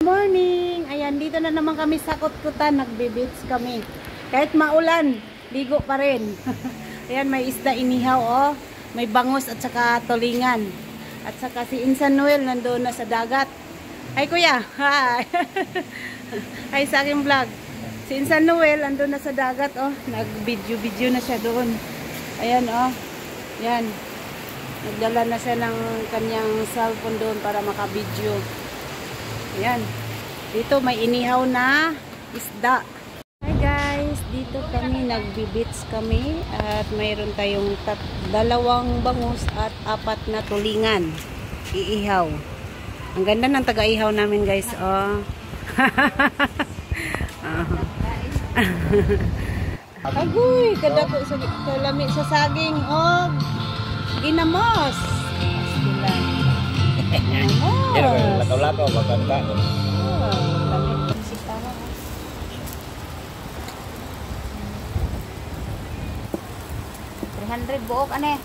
Morning! Ayan, dito na naman kami sa Kutkutan. Nagbe-beach kami. Kahit maulan, ligo pa rin. Ayan, may isda inihaw, oh. May bangus at saka tulingan. At saka si Insan Noel nandoon na sa dagat. Hi, kuya! Hi! Hi sa aking vlog. Si Insan Noel nandoon na sa dagat, oh. Nag-video na siya doon. Ayan, oh. Ayan. Nagdala na siya ng kanyang cellphone doon para makabidyo. Ayan. Dito may inihaw na isda. Hi guys, dito kami nagbi-beach kami at mayroon tayong dalawang bangus at 4 na tulingan. Iihaw. Ang ganda ng taga-ihaw namin guys. Oh. Agoy, kadako sa lami sa saging. Oh. Ginamos. Lakaw-lakaw, maganda. Buok ane.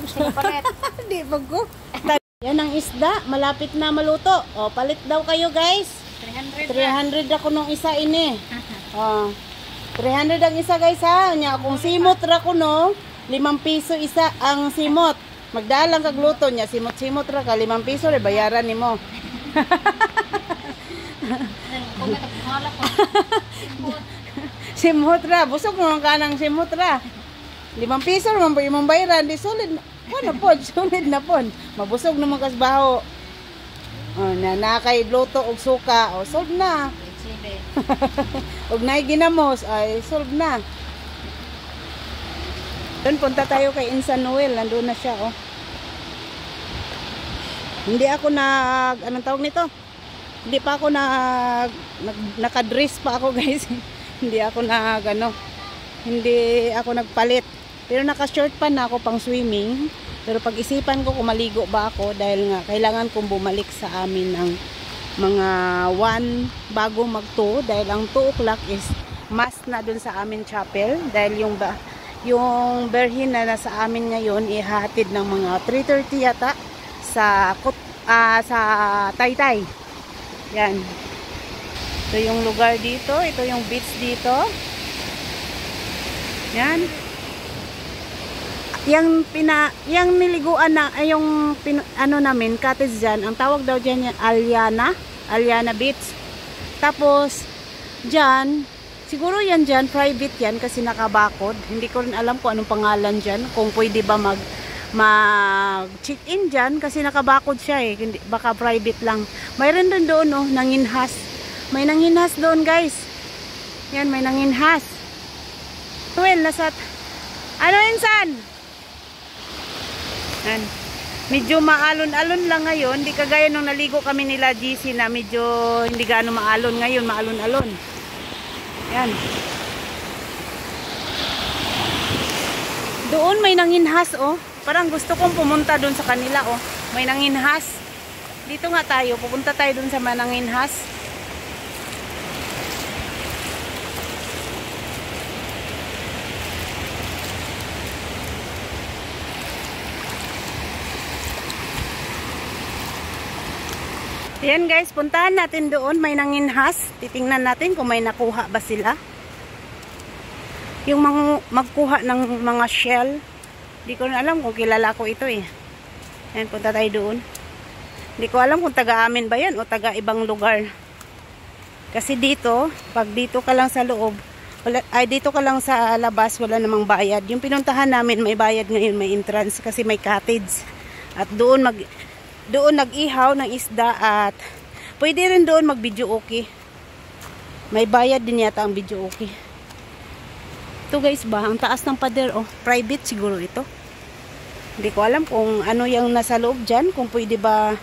Sino palit? Di bago. Yan ang isda, malapit na maluto. O, palit daw kayo, guys. 300 ako nung isa ini. O, 300 ang isa, guys, ha. Nya kung simot ra ko no, 5 piso isa ang simot. Magdalang kagluto niya, simot-simot ra ka, 5 piso rin, bayaran ni mo. Simot ra, busog mo ka ng simot ra. 5 piso naman po yung bayaran, di solid na. Ano po, solid na po. Mabusog naman kasbaho. O, nakay luto og suka, o solid na. Og naay ginamos, ay solid na. Doon punta tayo kay Insan Noel, nandoon na siya, oh. Hindi ako anong tawag nito? Hindi pa ako nakadress pa ako, guys. Hindi ako hindi ako nagpalit. Pero naka-short pa na ako pang swimming. Pero pag-isipan ko kung maligo ba ako dahil nga kailangan kong bumalik sa amin ng mga 1 bago mag 2 dahil ang 2 o'clock is must na dun sa amin chapel dahil yung berhin na nasa amin ngayon ihatid ng mga 3:30 yata sa Taytay. Yan. Ito yung lugar dito, ito yung beach dito. Yan. Yung niliguan na yung namin cottage diyan, ang tawag daw diyan Aliana Beach. Tapos diyan siguro yan dyan, private yan kasi nakabakod. Hindi ko rin alam kung anong pangalan dyan. Kung pwede ba mag-check-in dyan kasi nakabakod siya eh. Hindi, baka private lang. Mayroon din doon, oh, nanginhas. May nanginhas doon, guys. Yan, may nanginhas. Well, Insan? Yan. Medyo maalon-alon lang ngayon. Hindi kagaya nung naligo kami nila GC na medyo hindi gaano maalon. Ngayon, maalon-alon. Yan. Doon may nanginhas, oh. Parang gusto kong pumunta doon sa kanila, oh. May nanginhas. Dito nga tayo. Pupunta tayo doon sa nanginhas. Ayan guys, puntahan natin doon. May nanginhas. Titingnan natin kung may nakuha ba sila. Yung magkuha ng mga shell. Hindi ko na alam kung kilala ko ito eh. Ayan, punta tayo doon. Hindi ko alam kung taga-amin ba yan o taga-ibang lugar. Kasi dito, pag dito ka lang sa loob, dito ka lang sa labas, wala namang bayad. Yung pinuntahan namin, may bayad ngayon, may entrance kasi may cottage. At doon nag-ihaw ng isda at pwede rin doon mag-video okay. May bayad din yata ang video okay. Ito guys ba, ang taas ng pader, oh, private siguro ito. Hindi ko alam kung ano yung nasa loob dyan, kung pwede ba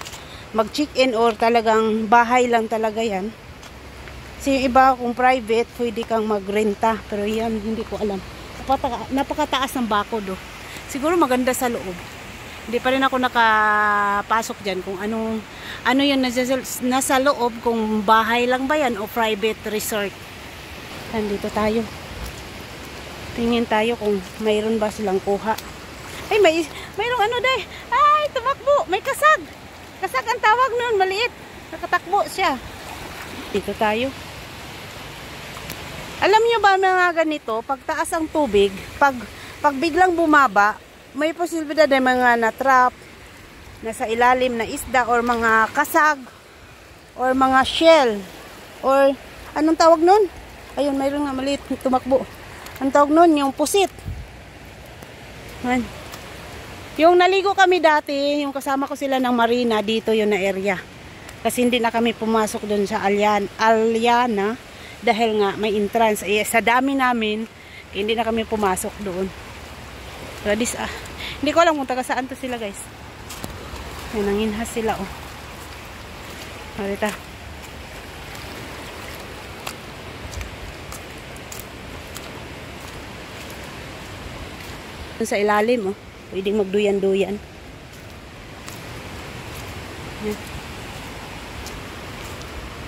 mag-check-in or talagang bahay lang talaga yan. Kasi yung iba kung private, pwede kang magrenta. Pero yan, hindi ko alam. Napakataas ng bakod, oh. Siguro maganda sa loob. Hindi pa rin ako nakapasok dyan kung ano yung nasa loob, kung bahay lang ba yan o private resort. Nandito tayo. Tingin tayo kung mayroon ba silang kuha. Ay, mayroong ano day. Ay, tumakbo. May kasag. Kasag ang tawag nun, maliit. Nakatakbo siya. Dito tayo. Alam nyo ba mga ganito, pag taas ang tubig, pag biglang bumaba, may posibilidad na mga na-trap, nasa ilalim na isda, or mga kasag, or mga shell, or anong tawag nun? Ayun, mayroon nga maliit tumakbo. Ang tawag nun, yung pusit. Ayan. Yung naligo kami dati, yung kasama ko sila ng marina, dito yun na area. Kasi hindi na kami pumasok dun sa Aliana dahil nga may entrance. Sa dami namin, hindi na kami pumasok doon. Radis, hindi ko alam kung taga saan to sila guys. Yan, nanginhas sila oh. Marita. Sa ilalim oh, pwedeng magduyan-duyan. Yan.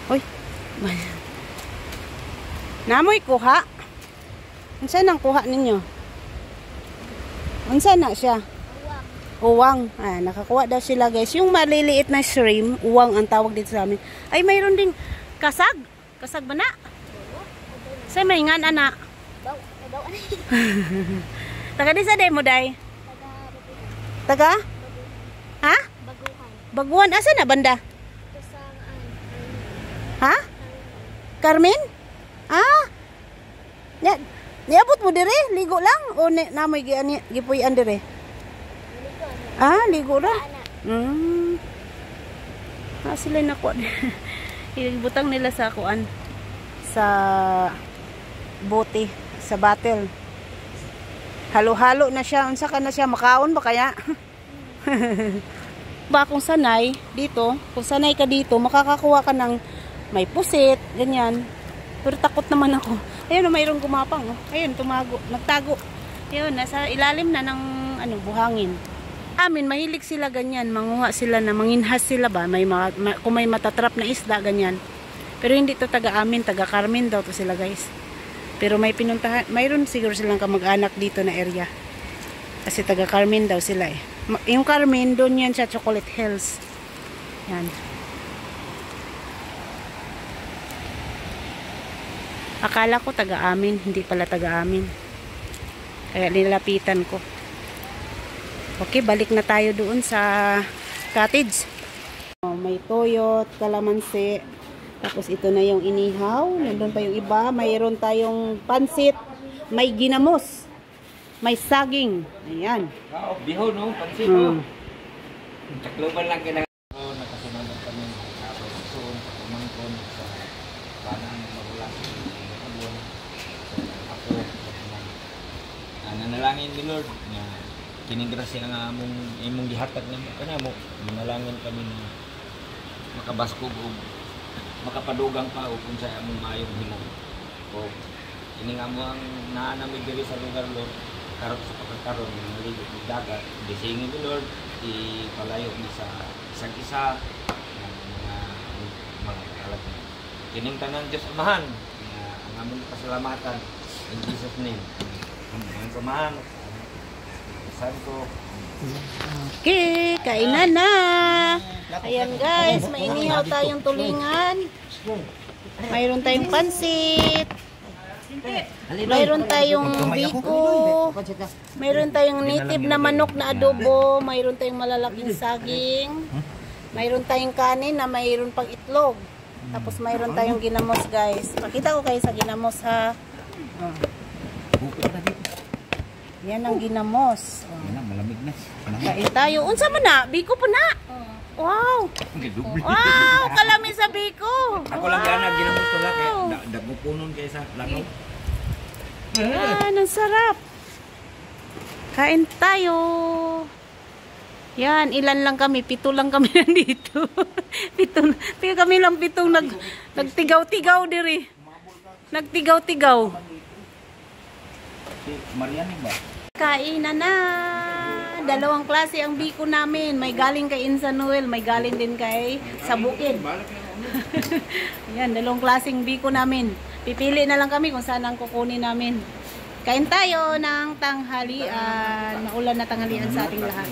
Hoy. Namoy kuha. Unsa nang kuha ninyo? Unsa na siya? Uwang. Nakakuha daw sila guys. Yung maliliit na shrimp, uwang ang tawag dito sa amin. Ay, mayroon ding kasag. Kasag ba na? Sa may ngan anak. Taga di sa day mo day? Taga? Ha? Baguhan. Asa na banda? Ha? Carmen? Niabot mo dire? Ligo lang? O namoy gipuyan dire? Ligo ra? Sila nakuha. Ibutang nila sa kuan. Sa bote. Sa battle. Halo-halo na siya. Unsa ka na siya? Makaon ba kaya? Ba kung sanay dito, kung sanay ka dito, makakakuha ka ng may pusit, ganyan. Pero takot naman ako. Ayun, mayroong gumapang. Oh. Ayun, tumago, nagtago. Ayun, nasa ilalim na ng buhangin. Amin, mahilig sila ganyan. Manguha sila na, manginhas sila ba? Kung may matatrap na isda, ganyan. Pero hindi to taga amin, taga Carmen daw to sila guys. Pero may pinuntahan, mayroon siguro silang kamag-anak dito na area. Kasi taga Carmen daw sila eh. Yung Carmen, doon yan sa Chocolate Hills. Yan. Akala ko taga amin, hindi pala taga amin. Kaya nilapitan ko. Okay, balik na tayo doon sa cottage. May toyo, kalamansi. Tapos ito na yung inihaw. Nandun pa yung iba. Mayroon tayong pansit. May ginamos. May saging. Ayan. Biho no, pansit no. Takloban lang kailangan. Nakasunod kami sa doon sa kumangkon sa banang magulang. Ako nanalangin ni Lord na kining grasya nga imong gihatag nimo kana mo. Nanalangin kami na makabaskog og makapadugang pa o kung sa among mayong himo. O ini nga mo ang naanamig diri sa lugar Lord karot sa pagkakaroon ng maligot ng dagat. Disingin ni Lord ipalayo ni sa isang isa ng mga kalag. Kining tanan Diyos Amahan ang among pasalamatan in Jesus name. Ang samahan Santo. Okay, kainan na. Ayan guys, may inihaw tayong tulingan. Mayroon tayong pansit. Mayroon tayong biko. Mayroon tayong native na manok na adobo. Mayroon tayong malalaking saging. Mayroon tayong kanin na mayroon pang itlog. Tapos mayroon tayong ginamos guys. Pakita ko kayo sa ginamos ha. Yan ang ginamos. Malamig na. Kain tayo. Unsa man na? Biko pa na. Wow. Wow, kalami sa biko. Ako lang yan ginamos to lang kaya dagmupunon kay sa langaw. Ang sarap. Kain tayo. Yan, ilan lang kami? 7 lang kami nandito. 7 kami lang 7 nagtigaw-tigaw diri. Nagtigaw-tigaw. Mariani ba? Kainan na. Dalawang klase ang biko namin. May galing kay Insan Noel, may galing din kay sa bukid. Yan, dalawang klaseng biko namin. Pipili na lang kami kung saan ang kukunin namin. Kain tayo ng tanghalian. Maulan na tanghalian sa ating lahat.